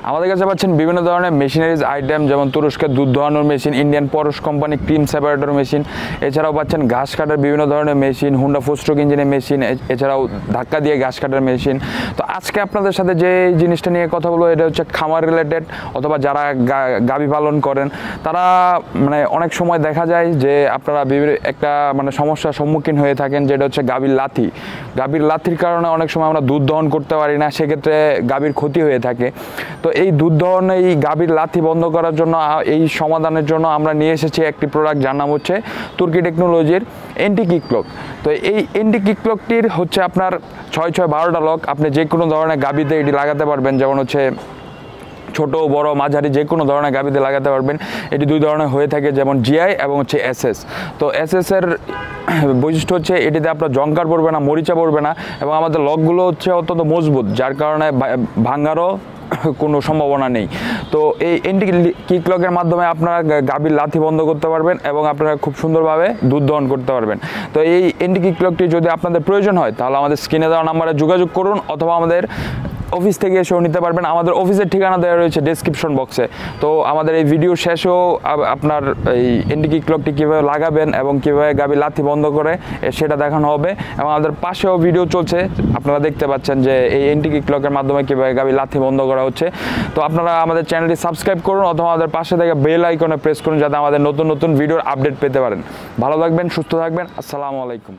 আমাদের কাছে পাচ্ছেন বিভিন্ন ধরনের মেশিনারিজ আইটেম, যেমন তুরস্কের দুধ দোহানোর মেশিন, ইন্ডিয়ান পরশ কোম্পানি ক্রিম সেপারেটর মেশিন, এছাড়াও পাচ্ছেন ঘাস কাটার বিভিন্ন ধরনের মেশিন, হুন্ডা ফোর স্ট্রোক ইঞ্জিনের মেশিন, এছাড়াও ধাক্কা দিয়ে ঘাস কাটার মেশিন। তো আজকে আপনাদের সাথে যে জিনিসটা নিয়ে কথা বলবো এটা হচ্ছে খামার রিলেটেড, অথবা যারা গাভী পালন করেন তারা মানে অনেক সময় দেখা যায় যে আপনারা একটা মানে সমস্যার সম্মুখীন হয়ে থাকেন, যেটা হচ্ছে গাভীর লাথির কারণে অনেক সময় আমরা দুধ দহন করতে পারি না, সেক্ষেত্রে গাভীর ক্ষতি হয়ে থাকে। তো এই দুধ দহন, এই গাভীর লাথি বন্ধ করার জন্য, এই সমাধানের জন্য আমরা নিয়ে এসেছি একটি প্রোডাক্ট যার নাম হচ্ছে তুর্কি টেকনোলজির এন্টি কিক লক। তো এই এন্টি কিক লকটির হচ্ছে আপনার 6-6-12টা লক, আপনি যে কোনো ধরনের গাভীতে এটি লাগাতে পারবেন, যেমন হচ্ছে ছোট বড় মাঝারি যে কোনো ধরনের গাভীতে লাগাতে পারবেন। এটি দুই ধরনের হয়ে থাকে, যেমন জিআই এবং হচ্ছে এসএস। তো এসএস এর বৈশিষ্ট্য হচ্ছে এটিতে আপনার জংকার পড়বে না, মরিচা পড়বে না, এবং আমাদের লকগুলো হচ্ছে অত্যন্ত মজবুত, যার কারণে ভাঙারও কোনো সম্ভাবনা নেই। তো এই এন্টি কিক লকের মাধ্যমে আপনারা গাভীর লাথি বন্ধ করতে পারবেন এবং আপনারা খুব সুন্দরভাবে দুধ দহন করতে পারবেন। তো এই এন্টি কিক লকটি যদি আপনাদের প্রয়োজন হয় তাহলে আমাদের স্ক্রিনে দেওয়া নাম্বারে যোগাযোগ করুন, অথবা আমাদের অফিস থেকে এসেও নিতে পারবেন। আমাদের অফিসের ঠিকানা দেওয়া রয়েছে ডেসক্রিপশন বক্সে। তো আমাদের এই ভিডিও শেষেও আপনার এই এন্টি কিক লকটি কীভাবে লাগাবেন এবং কীভাবে গাভীর লাথি বন্ধ করে সেটা দেখানো হবে, এবং আমাদের পাশেও ভিডিও চলছে, আপনারা দেখতে পাচ্ছেন যে এই এন্টি কিক লকের মাধ্যমে কীভাবে গাভীর লাথি বন্ধ করা হচ্ছে। তো আপনারা আমাদের চ্যানেলটি সাবস্ক্রাইব করুন, অথবা আমাদের পাশে থেকে বেল আইকনে প্রেস করুন, যাতে আমাদের নতুন নতুন ভিডিওর আপডেট পেতে পারেন। ভালো থাকবেন, সুস্থ থাকবেন। আসসালামু আলাইকুম।